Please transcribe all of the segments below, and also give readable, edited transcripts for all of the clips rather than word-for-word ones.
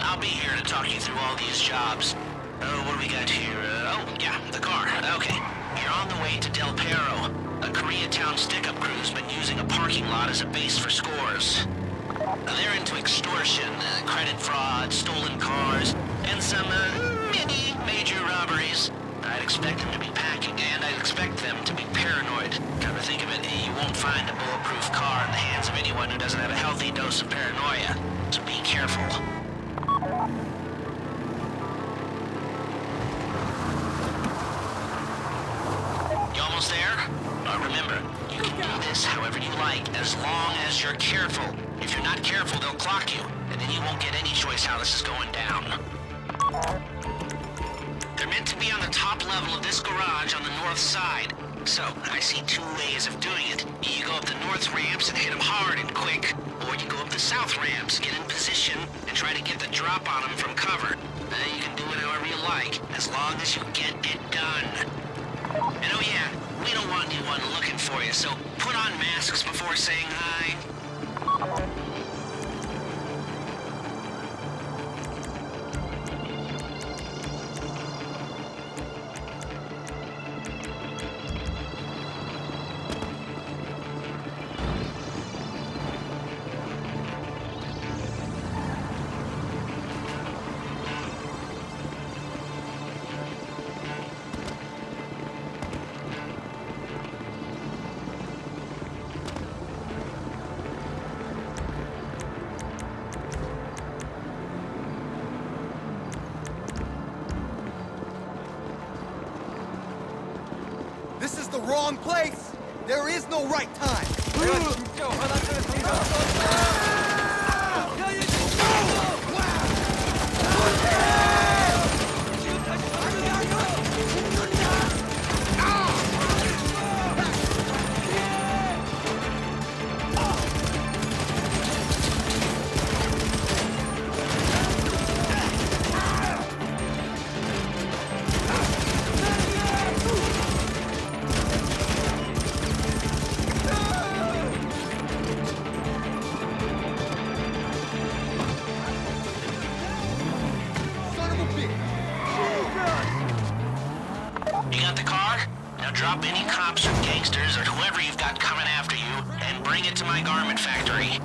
I'll be here to talk you through all these jobs. What do we got here? Yeah, the car. Okay. You're on the way to Del Perro. A Koreatown stick-up crew's been using a parking lot as a base for scores. They're into extortion, credit fraud, stolen cars, and some, many major robberies. I'd expect them to be packing, and I'd expect them to be paranoid. Come to think of it, you won't find a bulletproof car in the hands of anyone who doesn't have a healthy dose of paranoia. So be careful. You almost there? Remember, you can do this however you like, as long as you're careful. If you're not careful, they'll clock you, and then you won't get any choice how this is going down. They're meant to be on the top level of this garage on the north side. So, I see two ways of doing it. You go up the north ramps and hit them hard and quick, or you go up the south ramps, get in position, and try to get the drop on them from cover. You can do it however you like, as long as you get it done. And oh yeah, we don't want anyone looking for you, so put on masks before saying hi. This is the wrong place! There is no right time! You got the car? Now drop any cops or gangsters or whoever you've got coming after you and bring it to my garment factory.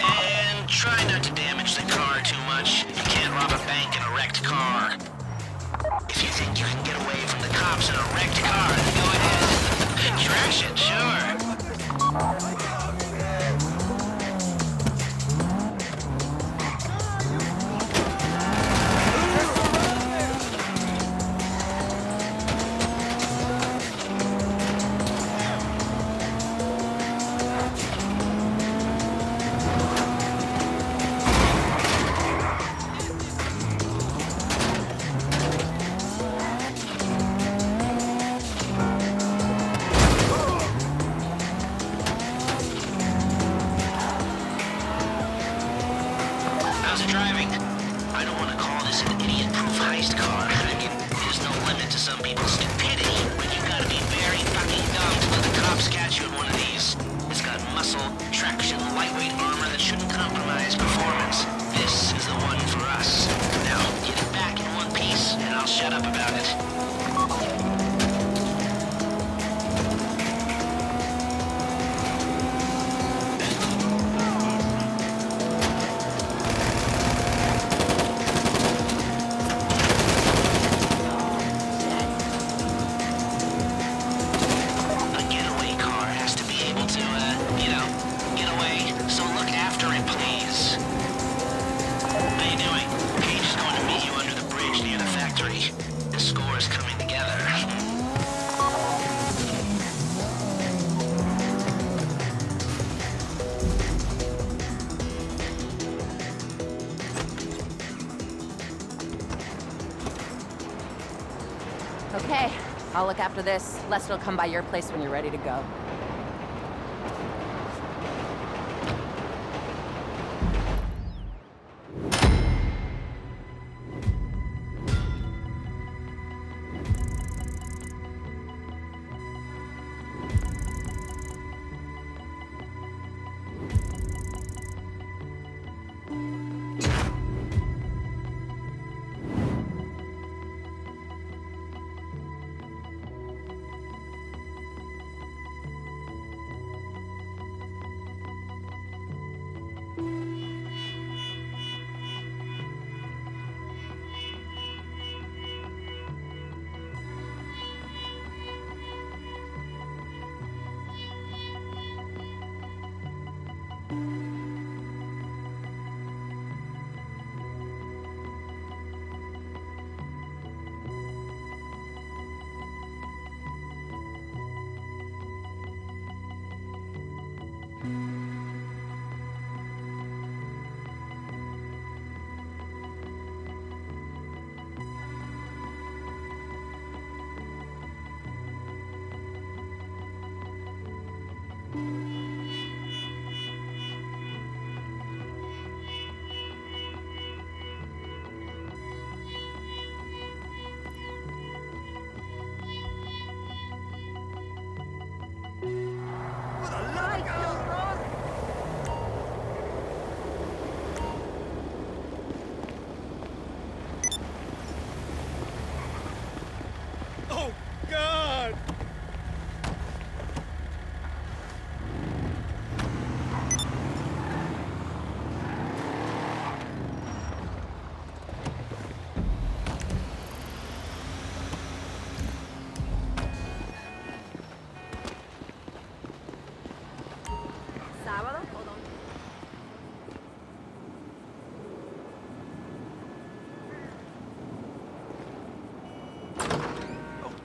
And try not to damage the car too much. You can't rob a bank in a wrecked car. If you think you can get away from the cops in a wrecked car, then go ahead. Trash it, sure. How's it driving? I don't want to call this an idiot-proof heist car. I mean, there's no limit to some people's stupidity, but you've got to be very fucking dumb to let the cops catch you in one of these. It's got muscle, traction, lightweight armor that shouldn't compromise performance. This is the one for us. Now, get it back in one piece, and I'll shut up about it. Okay, I'll look after this. Lester will come by your place when you're ready to go.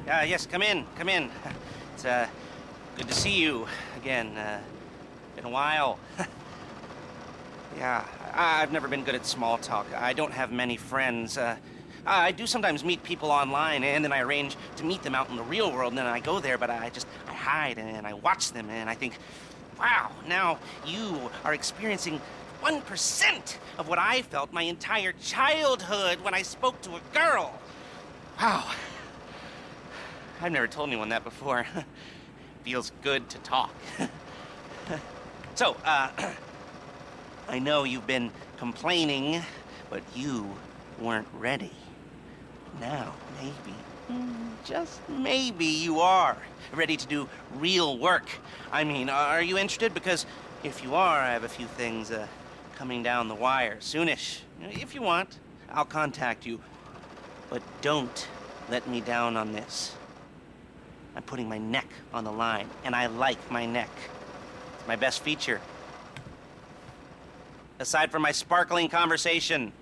Yes, come in, come in. It's, good to see you again. Been a while. Yeah, I've never been good at small talk. I don't have many friends. I do sometimes meet people online, and then I arrange to meet them out in the real world, and then I go there, but I hide, and I watch them, and I think, wow, now you are experiencing 1% of what I felt my entire childhood when I spoke to a girl. Wow. I've never told anyone that before. Feels good to talk. So, I know you've been complaining, but you weren't ready. Now, maybe, just maybe you are ready to do real work. I mean, are you interested? Because if you are, I have a few things coming down the wire soonish. If you want, I'll contact you. But don't let me down on this. I'm putting my neck on the line, and I like my neck. It's my best feature. Aside from my sparkling conversation.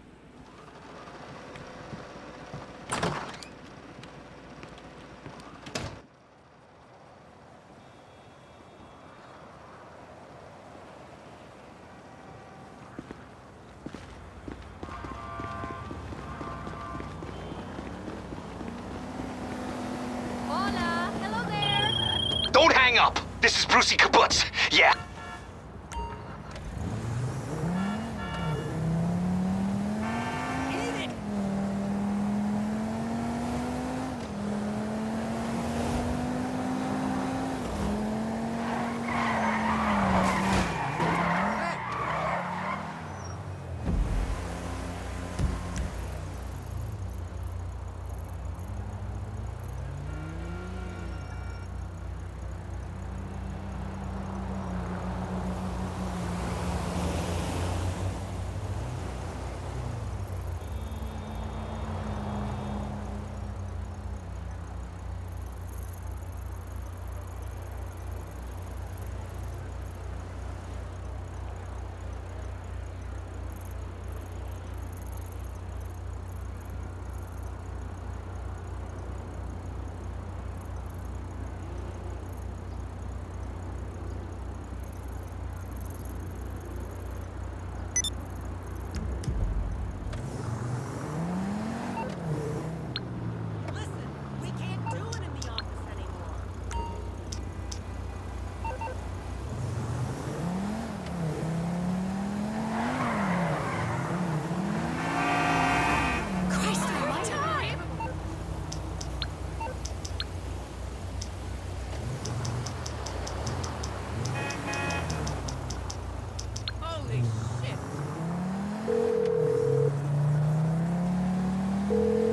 Hola, hello there. Don't hang up! This is Brucey Kibbutz. Yeah.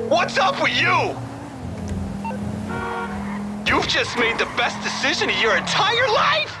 What's up with you? You've just made the best decision of your entire life?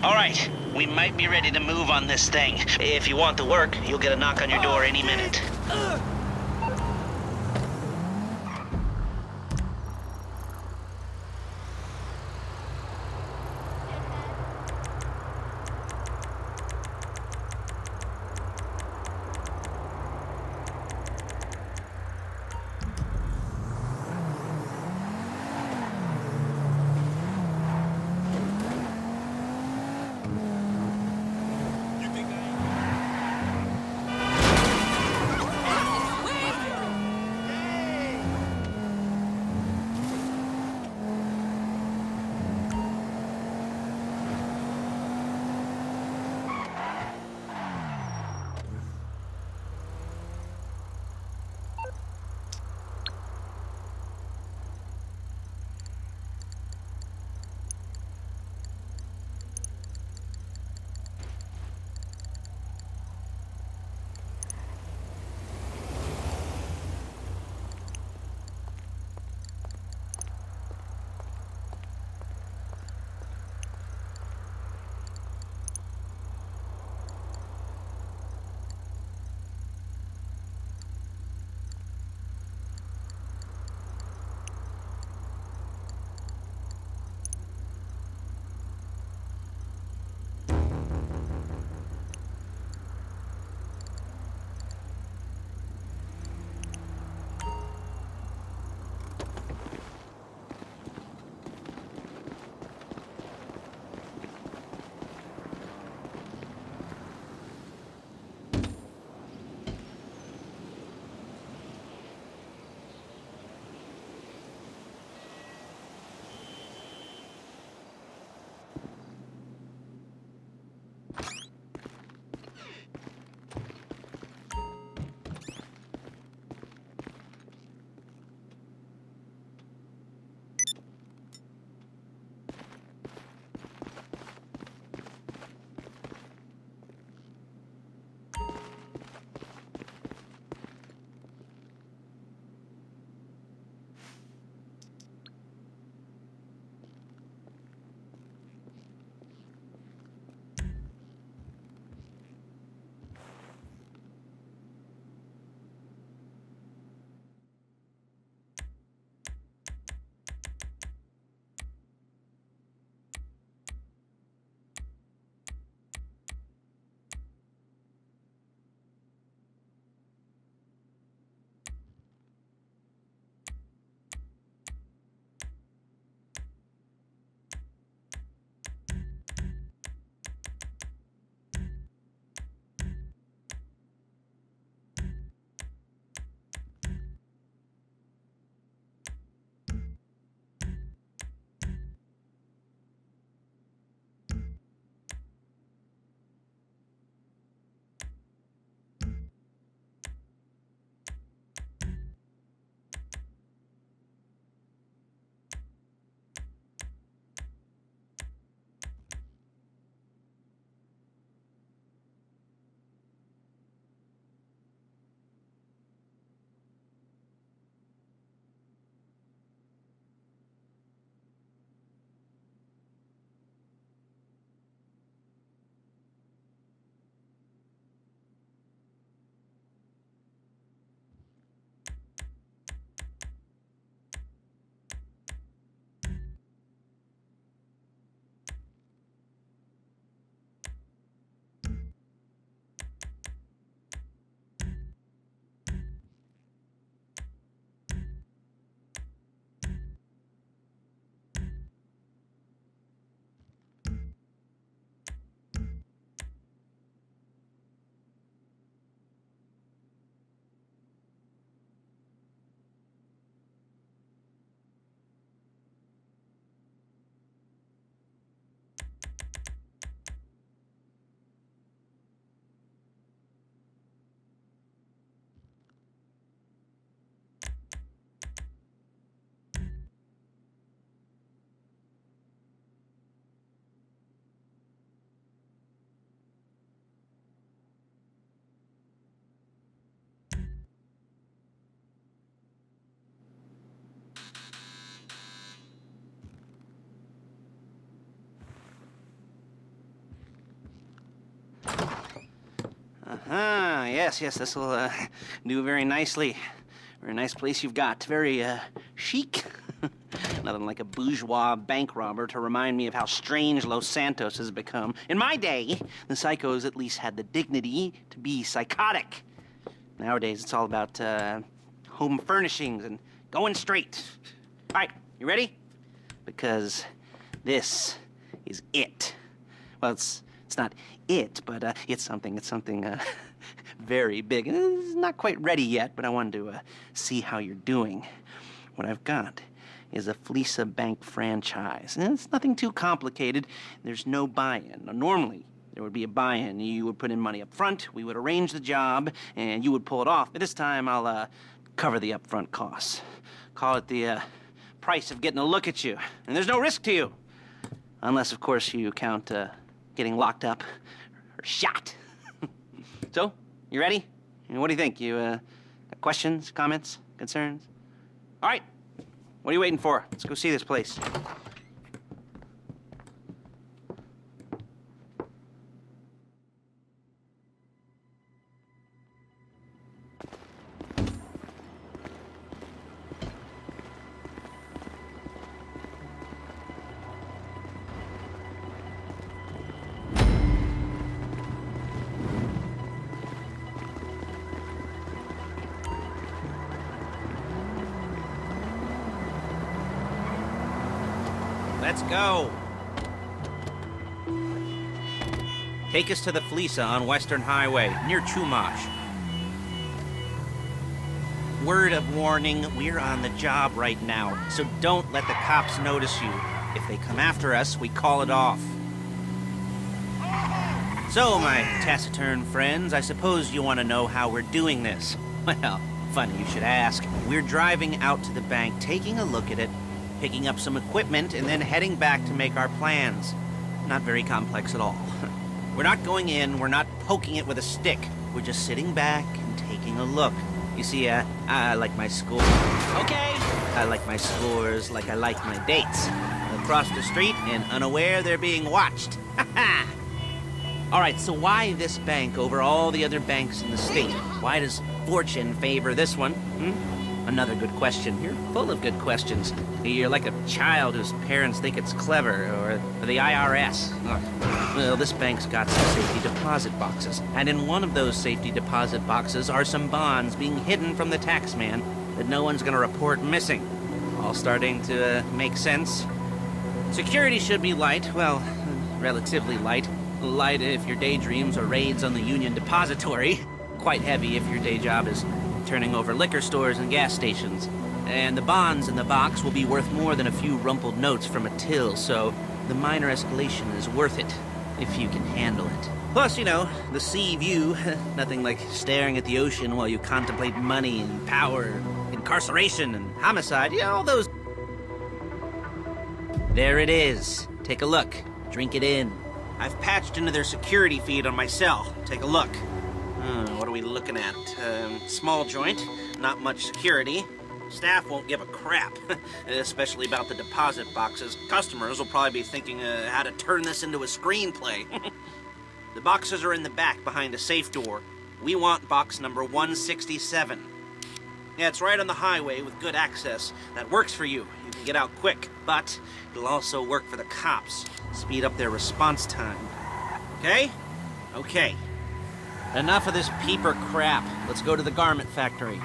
All right, we might be ready to move on this thing. If you want the work, you'll get a knock on your door any minute. yes, this will do very nicely. Very nice place you've got. Very chic. Nothing like a bourgeois bank robber to remind me of how strange Los Santos has become. In my day, the psychos at least had the dignity to be psychotic. Nowadays, it's all about home furnishings and going straight. All right, you ready? Because this is it. Well, it's not it, but it's something very big. It's not quite ready yet, but I wanted to see how you're doing. What I've got is a Fleeca Bank franchise. And it's nothing too complicated. There's no buy-in. Now, normally, there would be a buy-in. You would put in money up front, we would arrange the job, and you would pull it off. But this time, I'll cover the upfront costs. Call it the price of getting a look at you. And there's no risk to you. Unless, of course, you count getting locked up or shot. So, you ready? What do you think? You got questions, comments, concerns? All right. What are you waiting for? Let's go see this place. Let's go. Take us to the Fleeca on Western Highway, near Chumash. Word of warning, we're on the job right now, so don't let the cops notice you. If they come after us, we call it off. So, my taciturn friends, I suppose you want to know how we're doing this. Well, funny you should ask. We're driving out to the bank, taking a look at it, picking up some equipment, and then heading back to make our plans. Not very complex at all. We're not going in, we're not poking it with a stick. We're just sitting back and taking a look. You see, I like my score. Okay. I like my scores like I like my dates. Across the street and unaware they're being watched. Ha-ha! All right, so why this bank over all the other banks in the state? Why does fortune favor this one? Another good question. You're full of good questions. You're like a child whose parents think it's clever, or the IRS. Well, this bank's got some safety deposit boxes, and in one of those safety deposit boxes are some bonds being hidden from the tax man that no one's gonna report missing. All starting to make sense. Security should be light, well, relatively light. Light if your daydreams are raids on the Union Depository. Quite heavy if your day job is turning over liquor stores and gas stations. And the bonds in the box will be worth more than a few rumpled notes from a till, so the minor escalation is worth it, if you can handle it. Plus, you know, the sea view, nothing like staring at the ocean while you contemplate money and power, incarceration and homicide, yeah, all those... There it is. Take a look. Drink it in. I've patched into their security feed on my cell. Take a look. What are we looking at? Small joint, not much security. Staff won't give a crap, especially about the deposit boxes. Customers will probably be thinking how to turn this into a screenplay. The boxes are in the back behind a safe door. We want box number 167. Yeah, it's right on the highway with good access. That works for you. You can get out quick, but it'll also work for the cops. Speed up their response time. Okay? Okay. Enough of this peeper crap. Let's go to the garment factory.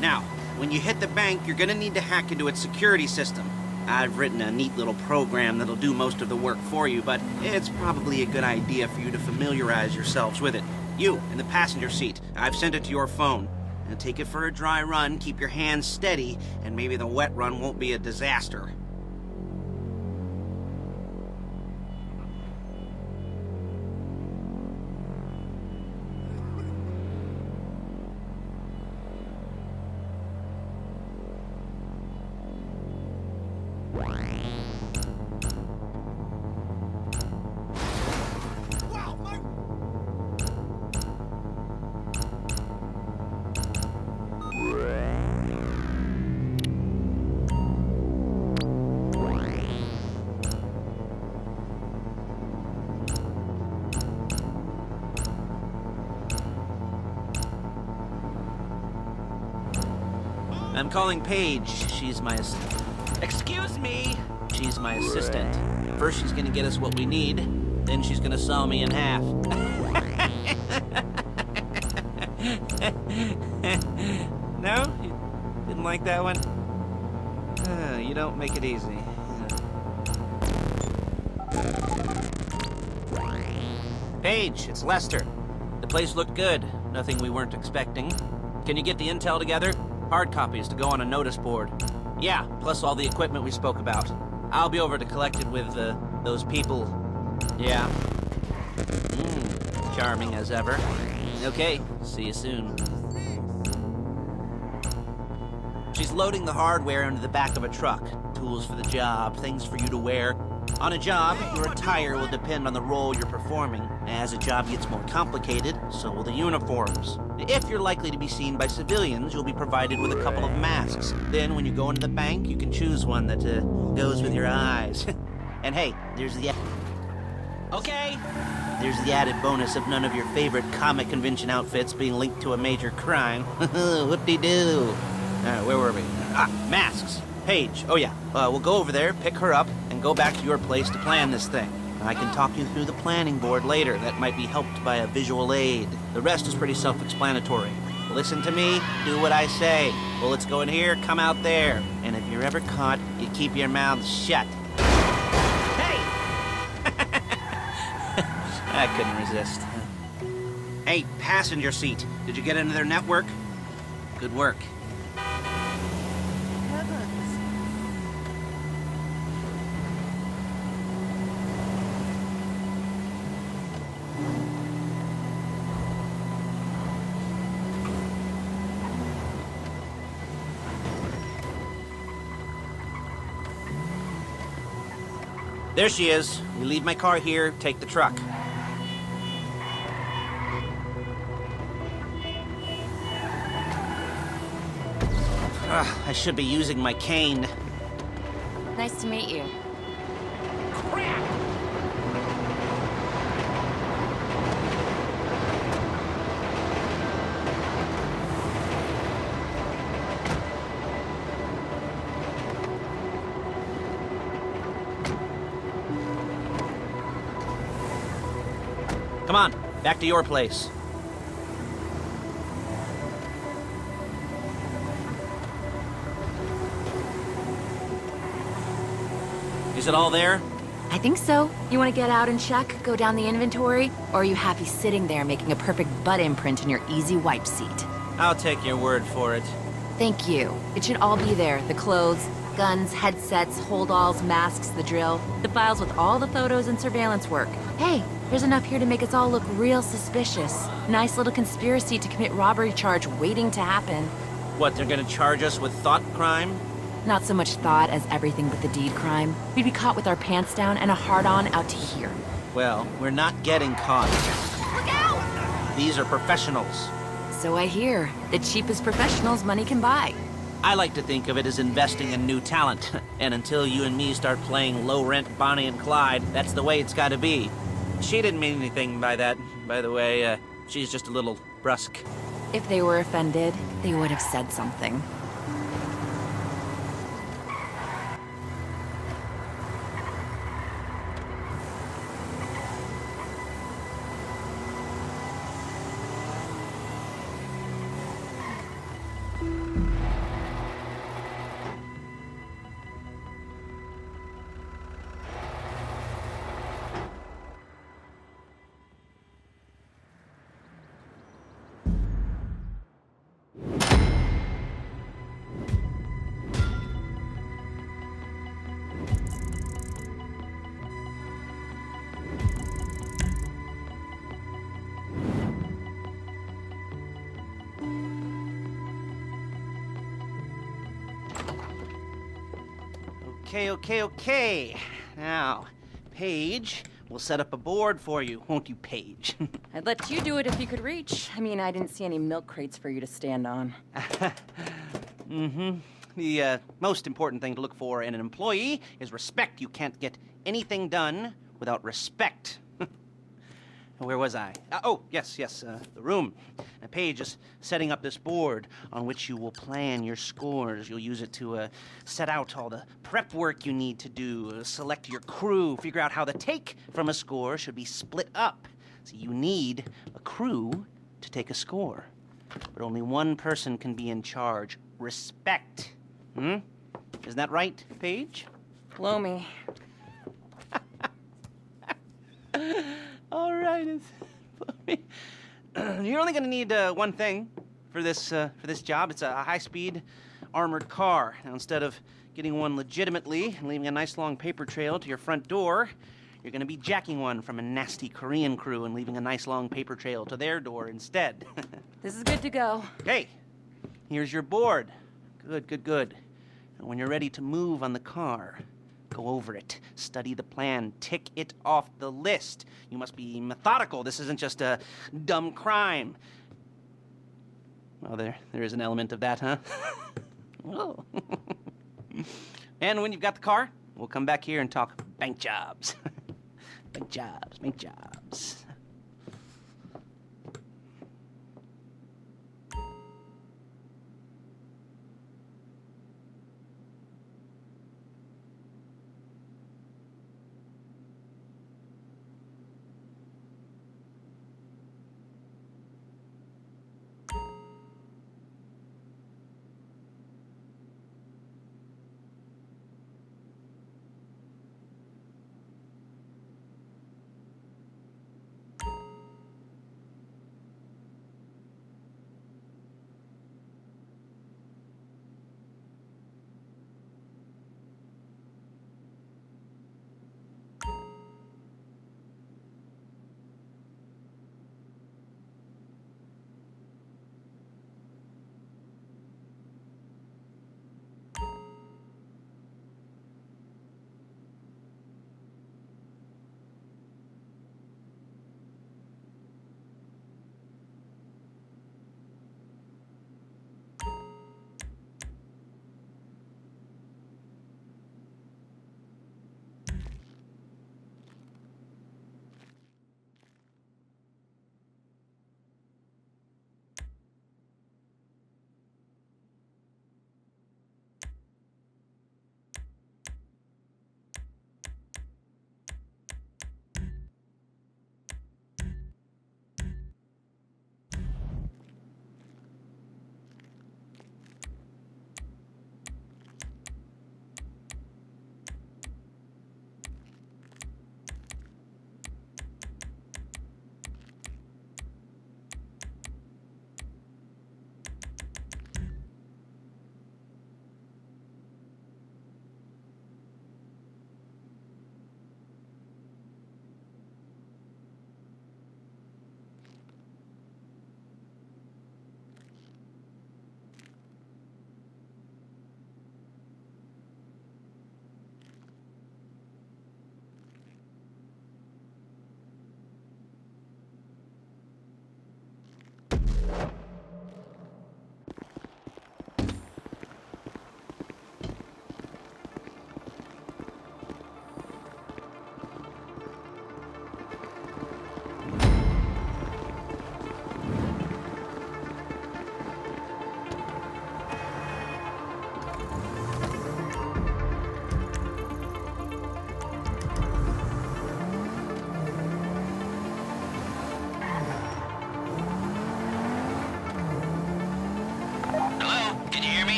Now, when you hit the bank, you're gonna need to hack into its security system. I've written a neat little program that'll do most of the work for you, but it's probably a good idea for you to familiarize yourselves with it. You, in the passenger seat, I've sent it to your phone. Now take it for a dry run, keep your hands steady, and maybe the wet run won't be a disaster. I'm calling Paige. She's my Excuse me! She's my assistant. First she's gonna get us what we need, then she's gonna saw me in half. No? You didn't like that one? You don't make it easy. Paige, it's Lester. The place looked good. Nothing we weren't expecting. Can you get the intel together? Hard copies to go on a notice board. Yeah, plus all the equipment we spoke about. I'll be over to collect it with, those people. Yeah. Charming as ever. Okay, see you soon. She's loading the hardware into the back of a truck. Tools for the job, things for you to wear. On a job, your attire will depend on the role you're performing. As a job gets more complicated, so will the uniforms. If you're likely to be seen by civilians, you'll be provided with a couple of masks. Then when you go into the bank, you can choose one that goes with your eyes. And hey, there's the... Okay! There's the added bonus of none of your favorite comic convention outfits being linked to a major crime. Whoop-de-doo. Where were we? Masks. Paige. Oh yeah, we'll go over there, pick her up, and go back to your place to plan this thing. I can talk you through the planning board later. That might be helped by a visual aid. The rest is pretty self-explanatory. Listen to me, do what I say. Bullets go in here, come out there. And if you're ever caught, you keep your mouth shut. Hey! I couldn't resist. Hey, passenger seat. Did you get into their network? Good work. There she is. We leave my car here, take the truck. I should be using my cane. Nice to meet you. Crap! Come on, back to your place. Is it all there? I think so. You want to get out and check, go down the inventory? Or are you happy sitting there making a perfect butt imprint in your easy wipe seat? I'll take your word for it. Thank you. It should all be there. The clothes, guns, headsets, holdalls, masks, the drill. The files with all the photos and surveillance work. Hey, there's enough here to make us all look real suspicious. Nice little conspiracy to commit robbery charge waiting to happen. What, they're gonna charge us with thought crime? Not so much thought as everything but the deed crime. We'd be caught with our pants down and a hard-on out to here. Well, we're not getting caught. Look out! These are professionals. So I hear. The cheapest professionals money can buy. I like to think of it as investing in new talent. And until you and me start playing low-rent Bonnie and Clyde, that's the way it's gotta be. She didn't mean anything by that, by the way. She's just a little brusque. If they were offended, they would have said something. Okay. Now, Paige, we'll set up a board for you, won't you, Paige? I'd let you do it if you could reach. I mean, I didn't see any milk crates for you to stand on. The most important thing to look for in an employee is respect. You can't get anything done without respect. Where was I? Yes, the room. Paige is setting up this board on which you will plan your scores. You'll use it to set out all the prep work you need to do, select your crew, figure out how the take from a score should be split up. So you need a crew to take a score. But only one person can be in charge. Respect. Isn't that right, Paige? Blow me. All right. You're only going to need one thing for this job. It's a high-speed armored car. Now, instead of getting one legitimately and leaving a nice long paper trail to your front door, you're going to be jacking one from a nasty Korean crew and leaving a nice long paper trail to their door instead. This is good to go. Hey, here's your board. Good. And when you're ready to move on the car, go over it, study the plan, tick it off the list. You must be methodical. This isn't just a dumb crime. Well, there is an element of that, huh? Oh. And when you've got the car, we'll come back here and talk bank jobs. Bank jobs.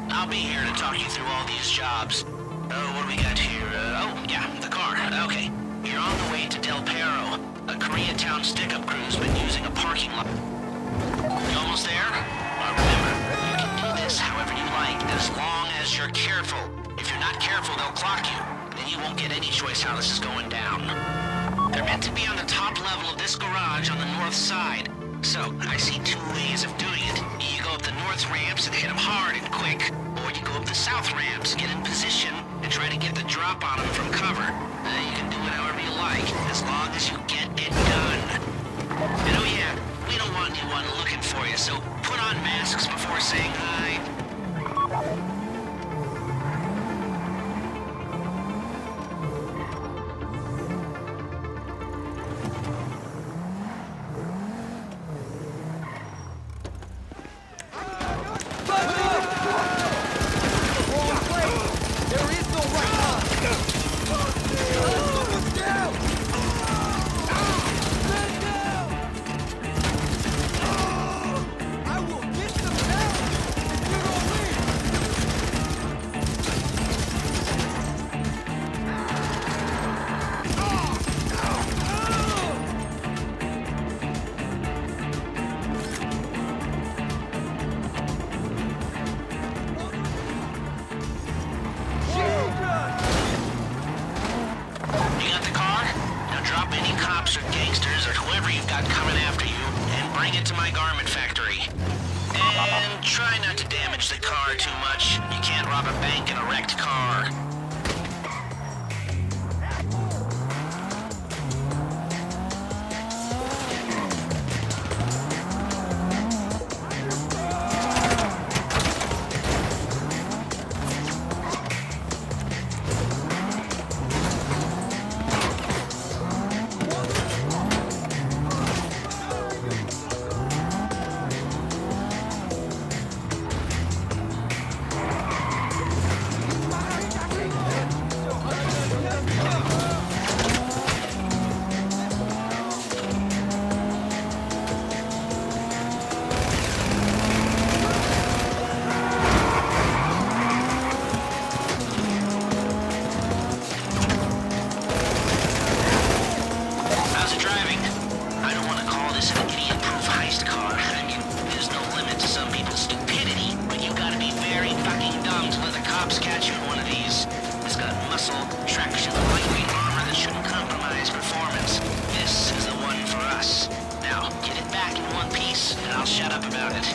I'll be here to talk you through all these jobs. What do we got here? The car. Okay. You're on the way to Del Perro. A Koreatown stick-up crew's been using a parking lot. You almost there? Remember, you can do this however you like, as long as you're careful. If you're not careful, they'll clock you. Then you won't get any choice how this is going down. They're meant to be on the top level of this garage on the north side. So, I see two ways of doing it. You go up the north ramps and hit them hard and quick, or you go up the south ramps, get in position, and try to get the drop on them from cover. You can do it however you like, as long as you get it done. And oh yeah, we don't want anyone looking for you, so put on masks before saying hi. got coming after you and bring it to my garment factory. And try not to damage the car too much. You can't rob a bank in a wrecked car. How's it driving? I don't want to call this an idiot-proof heist car. I mean, there's no limit to some people's stupidity, but you gotta be very fucking dumb to let the cops catch you in one of these. It's got muscle, traction, lightweight armor that shouldn't compromise performance. This is the one for us. Now, get it back in one piece, and I'll shut up about it.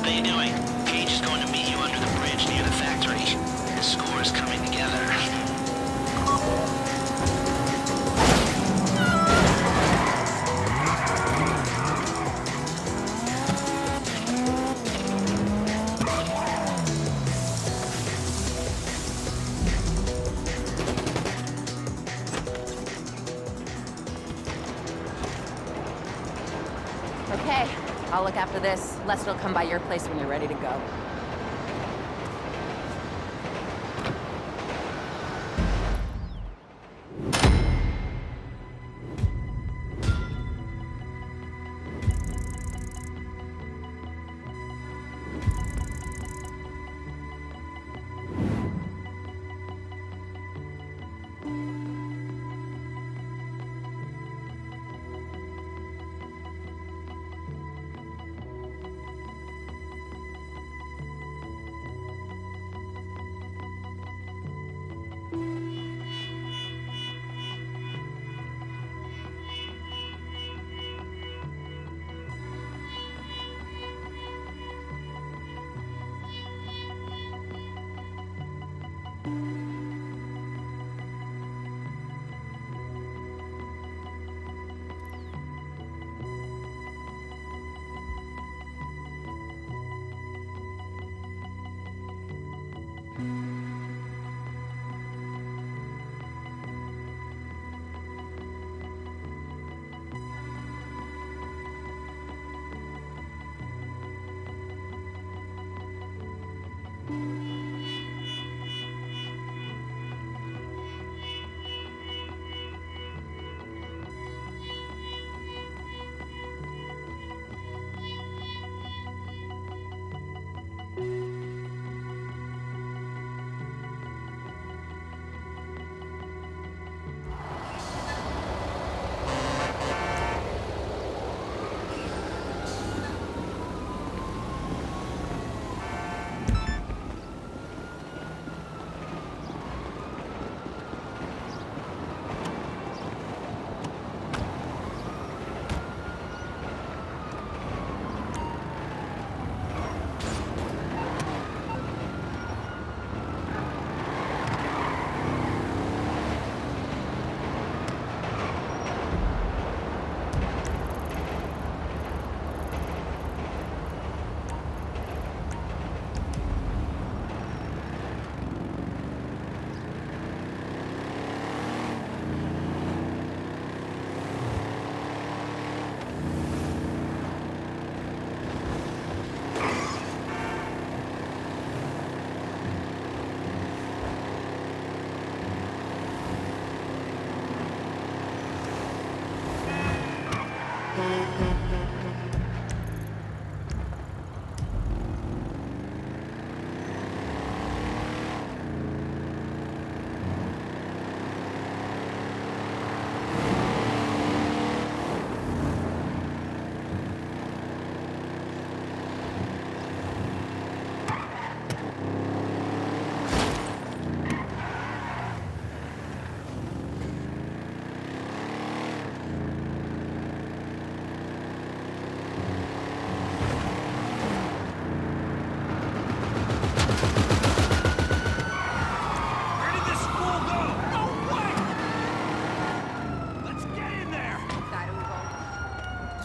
How you doing? Paige is going to meet you under the bridge near the factory. The score is coming together. Okay, I'll look after this. Lester will come by your place when you're ready to go.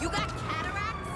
You got cataracts?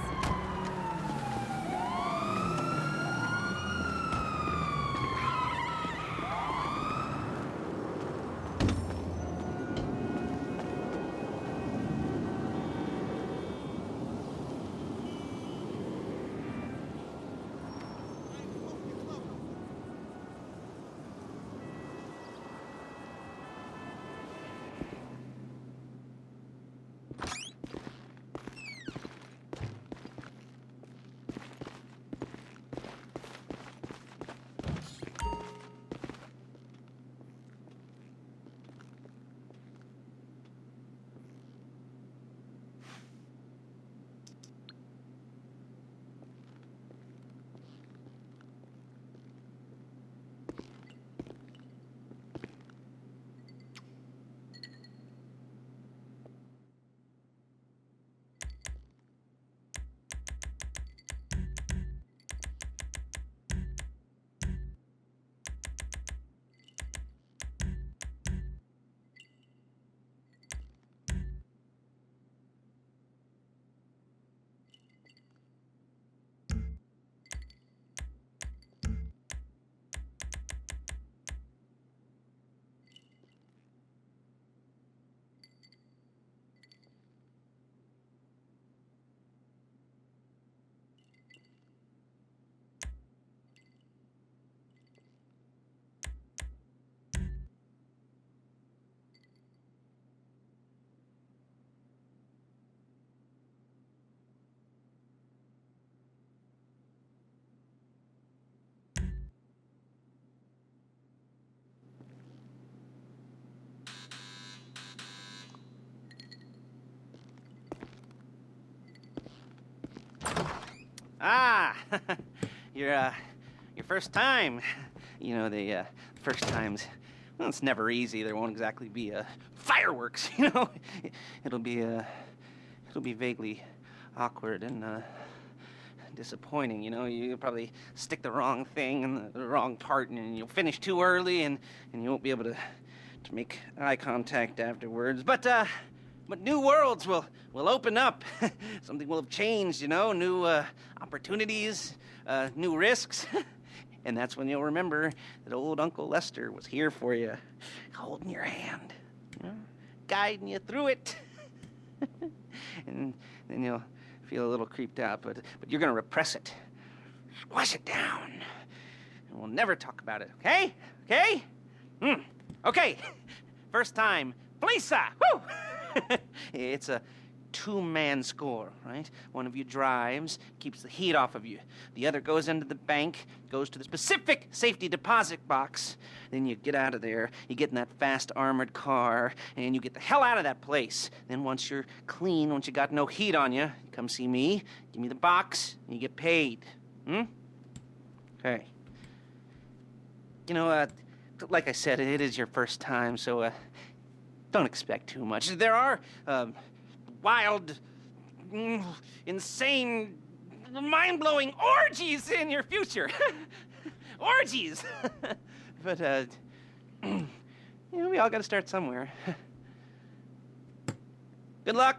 Ah, your first time. You know, the first times, well, it's never easy. There won't exactly be fireworks, you know. It'll be vaguely awkward and disappointing, you know. You'll probably stick the wrong thing in the wrong part, and you'll finish too early, and you won't be able to make eye contact afterwards. But new worlds will open up. Something will have changed, you know. New opportunities, new risks. And that's when you'll remember that old Uncle Lester was here for you, holding your hand, you know, guiding you through it. And then you'll feel a little creeped out, but you're gonna repress it, squash it down, and we'll never talk about it. Okay? Okay? Okay. First time, Lisa. Woo! It's a two-man score, right? One of you drives, keeps the heat off of you. The other goes into the bank, goes to the specific safety deposit box. Then you get out of there, you get in that fast armored car, and you get the hell out of that place. Then once you're clean, once you got no heat on you, you come see me, give me the box, and you get paid. Okay. You know, like I said, it is your first time, so don't expect too much. There are wild, insane, mind-blowing orgies in your future. Orgies! But, you know, we all gotta start somewhere. Good luck!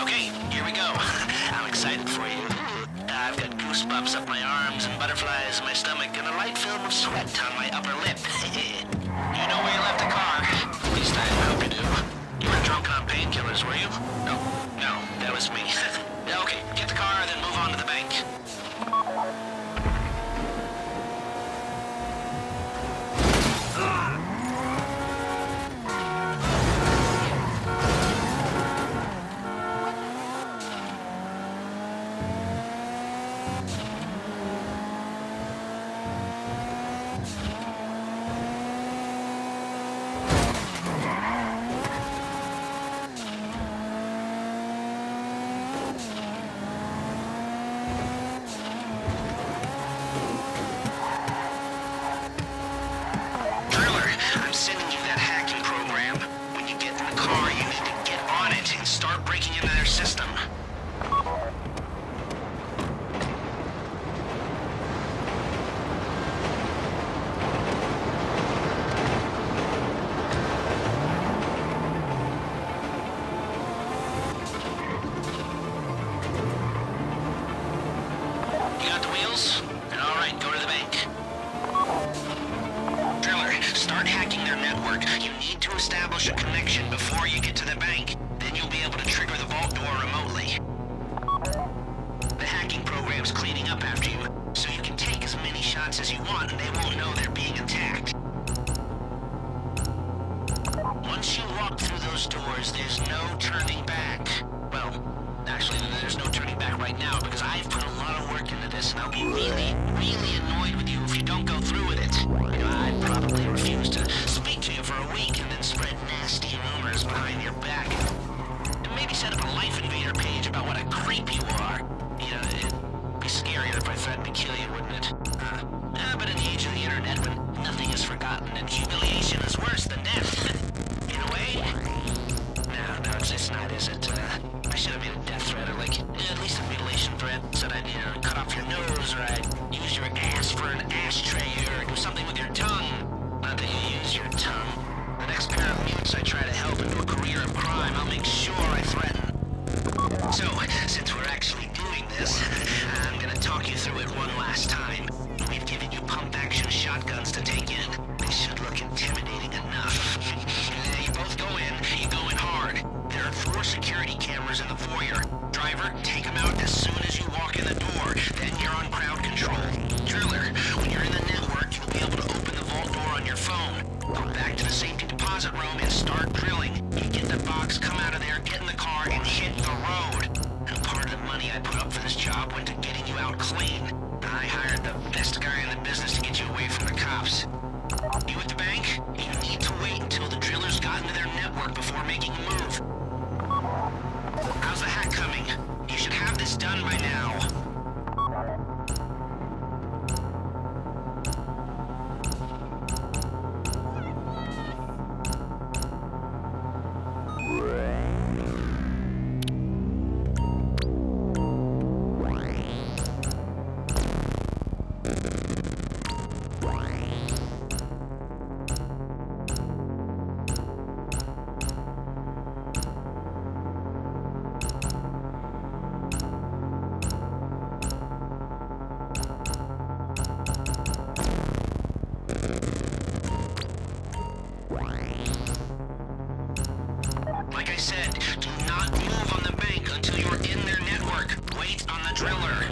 Okay, here we go. I'm excited for you. I've got goosebumps up my arms and butterflies in my stomach and a light film of sweat on my upper lip. You know where you left the car? At least I hope you do. You were drunk on painkillers, were you? No, that was me. Okay, get the car, then move on to the bank. I'm sending you that hacking program. When you get in the car, you need to get on it and start breaking into their system. You got the wheels? All right, go to the bank. Driller, start hacking their network. You need to establish a connection before you get to the bank. Then you'll be able to trigger the vault door remotely. The hacking program's cleaning up after you, so you can take as many shots as you want and they won't know they're being attacked. Once you walk through those doors, there's no turning back. Well, actually, there's no turning back right now because I've put a lot of work into this and I'll be really, really annoyed with you if you don't go through with it. You know, I'd probably refuse to speak to you for a week and then spread nasty rumors behind your back. And maybe set up a Life Invader page about what a creep you are. You know, it'd be scarier if I threatened to kill you, wouldn't it? But in the age of the internet, when nothing is forgotten and humiliation is worse than death, in a way? No, it's not, is it? I should have made a death threat or like, at least a mutilation threat. Said I'd, cut off your nose or I'd use your ass for an ashtray or do something with your tongue. Not that you use your tongue. The next pair of mutes I try to help into a career of crime, I'll make sure I threaten. So, since we're actually doing this, I'm gonna talk you through it one last time. We've given you pump-action shotguns to take in. They should look intimidating enough. You both go in, you go in hard. There are 4 security cameras in the foyer. Driver, take them out as soon as you walk in the door. Then you're on crowd control. Driller, when you're in the network, you'll be able to open the vault door on your phone. Go back to the safety deposit room and start drilling. You get the box, come out of there, get in the car, and hit the road. And part of the money I put up for this job went to getting you out clean. I hired the best guy in the business to get you away from the cops. You at the bank? You need to wait until the drillers got into their network before making a move. How's the hack coming? You should have this done by now. Like I said, do not move on the bank until you're in their network. Wait on the driller.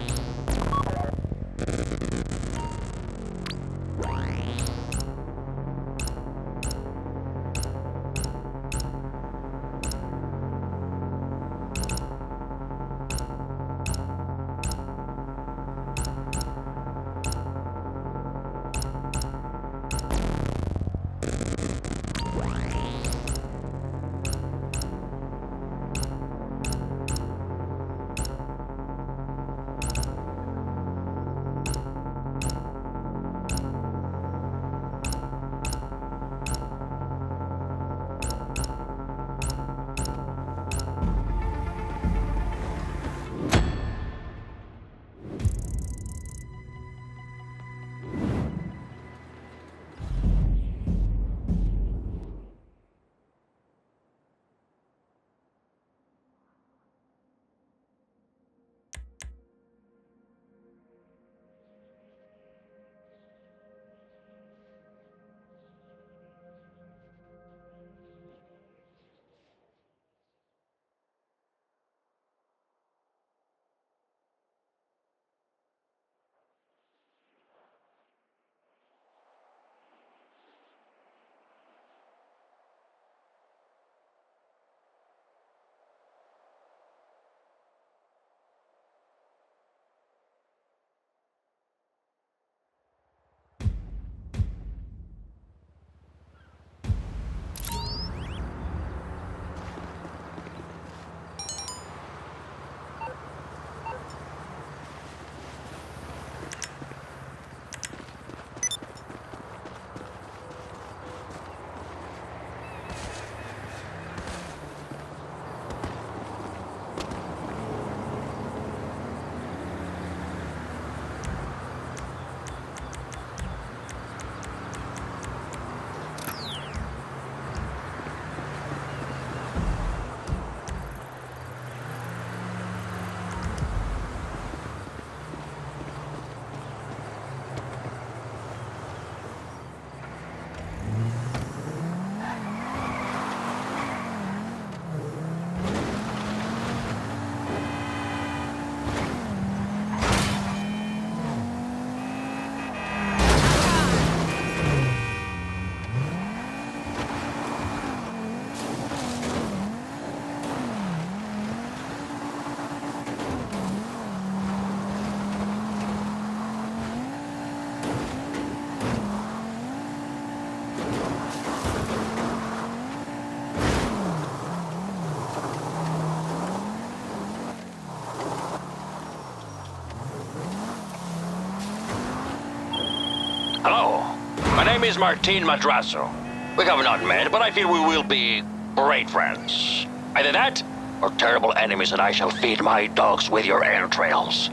name is Martin Madrazo. We have not met, but I feel we will be great friends. Either that, or terrible enemies that I shall feed my dogs with your entrails.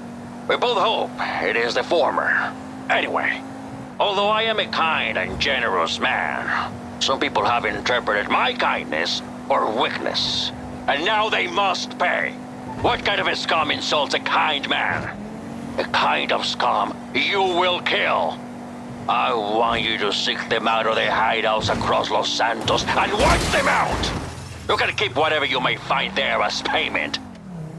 We both hope it is the former. Anyway, although I am a kind and generous man, some people have interpreted my kindness for weakness. And now they must pay. What kind of a scum insults a kind man? The kind of scum you will kill. I want you to seek them out of their hideouts across Los Santos and wipe them out! You can keep whatever you may find there as payment.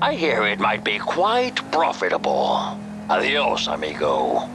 I hear it might be quite profitable. Adios, amigo.